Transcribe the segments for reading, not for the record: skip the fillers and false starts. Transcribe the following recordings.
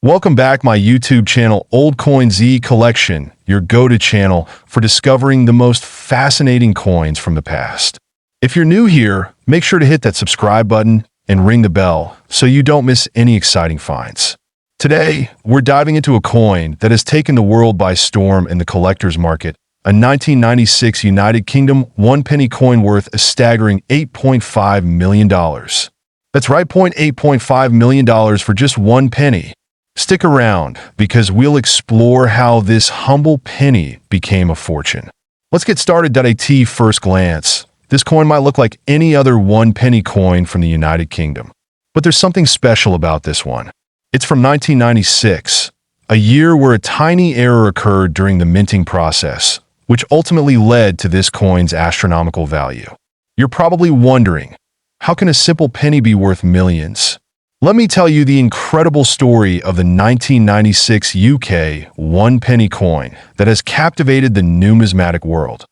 Welcome back my YouTube channel Old Coin ZEE Collection, your go-to channel for discovering the most fascinating coins from the past. If you're new here, make sure to hit that subscribe button and ring the bell so you don't miss any exciting finds. Today, we're diving into a coin that has taken the world by storm in the collector's market, a 1996 United Kingdom 1 penny coin worth a staggering $8.5 million. That's right, $8.5 million for just 1 penny. Stick around, because we'll explore how this humble penny became a fortune. Let's get started. At first glance, this coin might look like any other 1 penny coin from the United Kingdom. But there's something special about this one. It's from 1996, a year where a tiny error occurred during the minting process, which ultimately led to this coin's astronomical value. You're probably wondering, how can a simple penny be worth millions? Let me tell you the incredible story of the 1996 UK 1 penny coin that has captivated the numismatic world.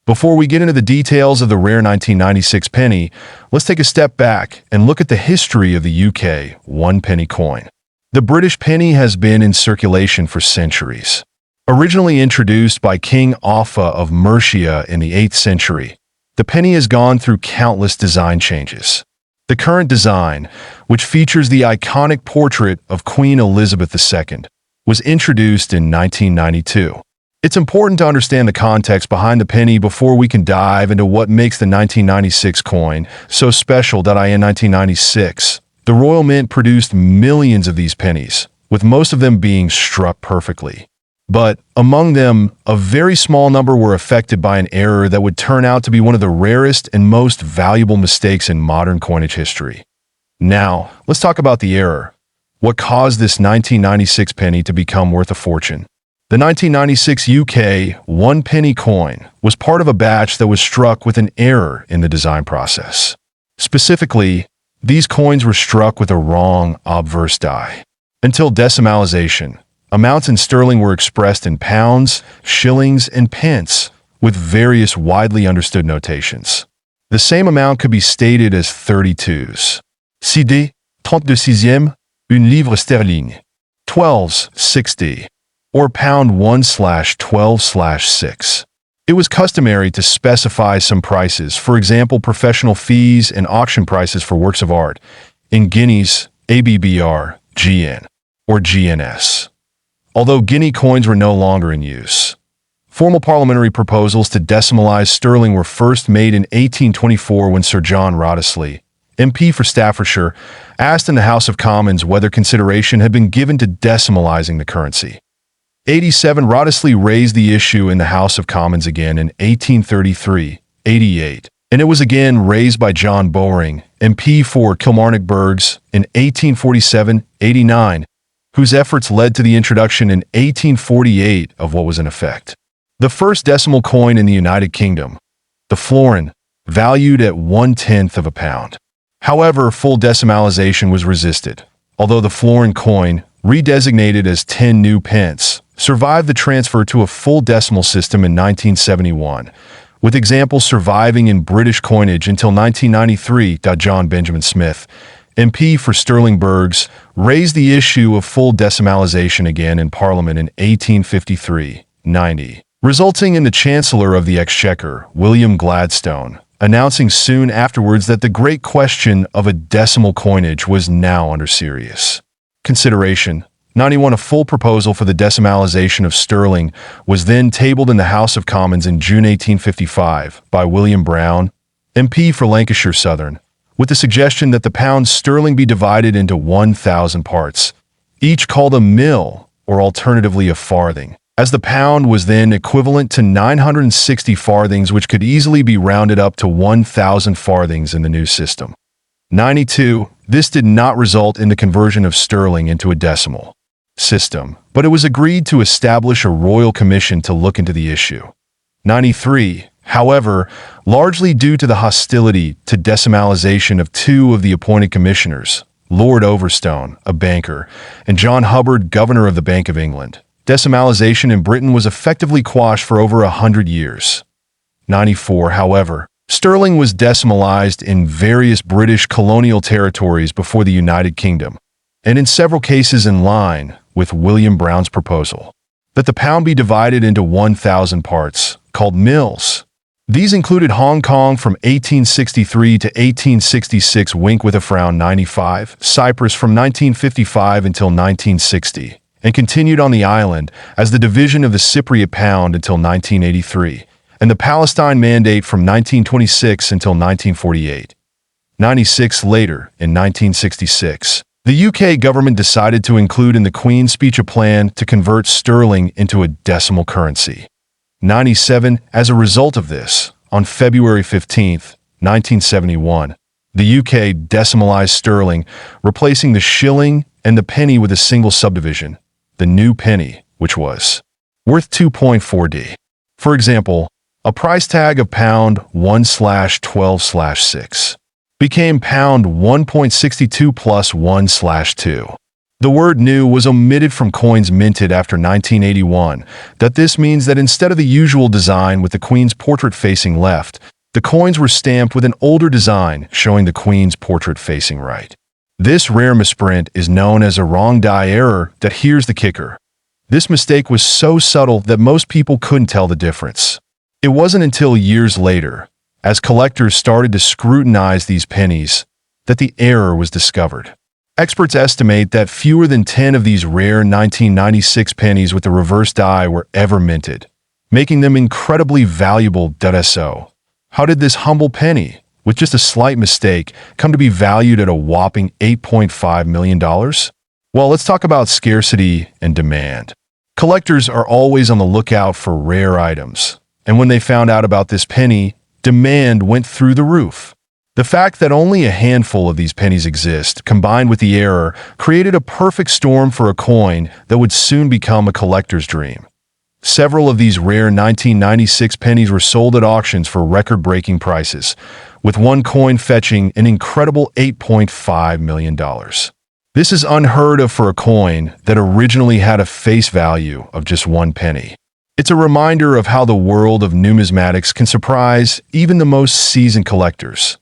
Before we get into the details of the rare 1996 penny, let's take a step back and look at the history of the UK 1 penny coin. The British penny has been in circulation for centuries. Originally introduced by King Offa of Mercia in the 8th century, the penny has gone through countless design changes. The current design, which features the iconic portrait of Queen Elizabeth II, was introduced in 1992. It's important to understand the context behind the penny before we can dive into what makes the 1996 coin so special. In 1996, the Royal Mint produced millions of these pennies, with most of them being struck perfectly. But among them, a very small number were affected by an error that would turn out to be one of the rarest and most valuable mistakes in modern coinage history. Now, let's talk about the error. What caused this 1996 penny to become worth a fortune? The 1996 UK 1 penny coin was part of a batch that was struck with an error in the design process. Specifically, these coins were struck with a wrong obverse die. Until decimalization, amounts in sterling were expressed in pounds, shillings, and pence, with various widely understood notations. The same amount could be stated as 32s. CD, 32e, une livre sterling, 12s, 60, or pound 1/12/6. It was customary to specify some prices, for example, professional fees and auction prices for works of art, in guineas, ABBR, GN, or GNS. Although guinea coins were no longer in use. Formal parliamentary proposals to decimalize sterling were first made in 1824 when Sir John Wriothesley, MP for Staffordshire, asked in the House of Commons whether consideration had been given to decimalizing the currency. 87 Wriothesley raised the issue in the House of Commons again in 1833, 88, and it was again raised by John Bowring, MP for Kilmarnock Burghs, in 1847, 89, whose efforts led to the introduction in 1848 of what was in effect. The first decimal coin in the United Kingdom, the florin, valued at 1/10 of a pound. However, full decimalization was resisted, although the florin coin, redesignated as 10 new pence, survived the transfer to a full decimal system in 1971, with examples surviving in British coinage until 1993. John Benjamin Smith, MP for Stirling Burghs, raised the issue of full decimalization again in Parliament in 1853-90, resulting in the Chancellor of the Exchequer, William Gladstone, announcing soon afterwards that the great question of a decimal coinage was now under serious consideration. 91 A full proposal for the decimalization of sterling was then tabled in the House of Commons in June 1855 by William Brown, MP for Lancashire Southern, with the suggestion that the pound sterling be divided into 1,000 parts, each called a mill, or alternatively a farthing, as the pound was then equivalent to 960 farthings, which could easily be rounded up to 1,000 farthings in the new system. 92. This did not result in the conversion of sterling into a decimal system, but it was agreed to establish a royal commission to look into the issue. 93. However, largely due to the hostility to decimalization of two of the appointed commissioners, Lord Overstone, a banker, and John Hubbard, governor of the Bank of England, decimalization in Britain was effectively quashed for over 100 years. 94. However, sterling was decimalized in various British colonial territories before the United Kingdom, and in several cases in line with William Brown's proposal that the pound be divided into 1,000 parts, called mills. These included Hong Kong from 1863 to 1866, wink with a frown 95, Cyprus from 1955 until 1960, and continued on the island as the division of the Cypriot pound until 1983, and the Palestine Mandate from 1926 until 1948. 96 later, in 1966, the UK government decided to include in the Queen's Speech a plan to convert sterling into a decimal currency. 97. As a result of this, on February 15, 1971, the UK decimalized sterling, replacing the shilling and the penny with a single subdivision, the new penny, which was worth 2.4d. For example, a price tag of pound 1/12/6 became pound 1.62 plus 1/2. The word new was omitted from coins minted after 1981. This means that instead of the usual design with the Queen's portrait facing left, the coins were stamped with an older design showing the Queen's portrait facing right. This rare misprint is known as a wrong die error. Here's the kicker. This mistake was so subtle that most people couldn't tell the difference. It wasn't until years later, as collectors started to scrutinize these pennies, that the error was discovered. Experts estimate that fewer than 10 of these rare 1996 pennies with the reverse die were ever minted, making them incredibly valuable. So, how did this humble penny, with just a slight mistake, come to be valued at a whopping $8.5 million? Well, let's talk about scarcity and demand. Collectors are always on the lookout for rare items, and when they found out about this penny, demand went through the roof. The fact that only a handful of these pennies exist, combined with the error, created a perfect storm for a coin that would soon become a collector's dream. Several of these rare 1996 pennies were sold at auctions for record-breaking prices, with one coin fetching an incredible $8.5 million. This is unheard of for a coin that originally had a face value of just 1 penny. It's a reminder of how the world of numismatics can surprise even the most seasoned collectors.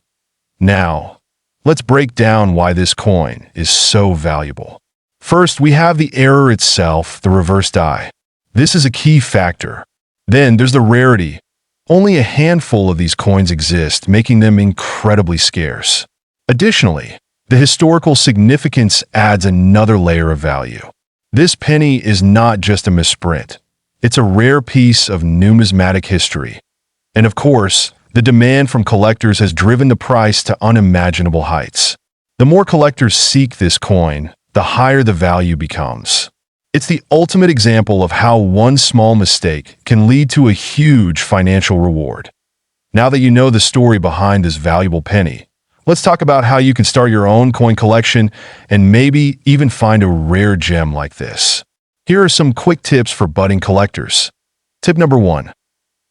Now, let's break down why this coin is so valuable. First, we have the error itself, the reverse die. This is a key factor. Then there's the rarity. Only a handful of these coins exist, making them incredibly scarce. Additionally, the historical significance adds another layer of value. This penny is not just a misprint. It's a rare piece of numismatic history. And of course, the demand from collectors has driven the price to unimaginable heights. The more collectors seek this coin, the higher the value becomes. It's the ultimate example of how one small mistake can lead to a huge financial reward. Now that you know the story behind this valuable penny, let's talk about how you can start your own coin collection and maybe even find a rare gem like this. Here are some quick tips for budding collectors. Tip number 1.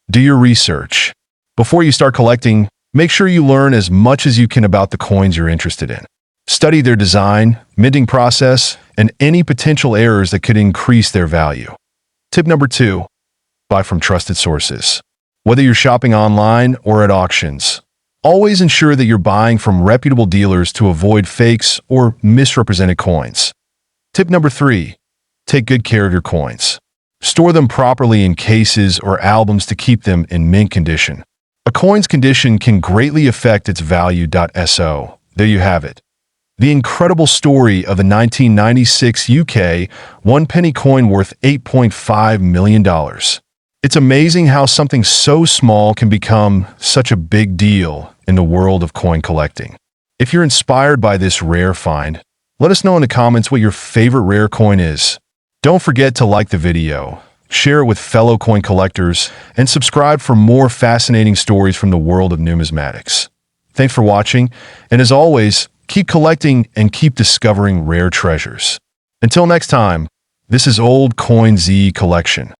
Do your research. Before you start collecting, make sure you learn as much as you can about the coins you're interested in. Study their design, minting process, and any potential errors that could increase their value. Tip number 2. Buy from trusted sources. Whether you're shopping online or at auctions, always ensure that you're buying from reputable dealers to avoid fakes or misrepresented coins. Tip number 3. Take good care of your coins. Store them properly in cases or albums to keep them in mint condition. A coin's condition can greatly affect its value. So, there you have it. The incredible story of the 1996 UK 1 penny coin worth $8.5 million. It's amazing how something so small can become such a big deal in the world of coin collecting. If you're inspired by this rare find, let us know in the comments what your favorite rare coin is. Don't forget to like the video, share it with fellow coin collectors, and subscribe for more fascinating stories from the world of numismatics. Thanks for watching, and as always, keep collecting and keep discovering rare treasures. Until next time, this is Old Coin ZE Collection.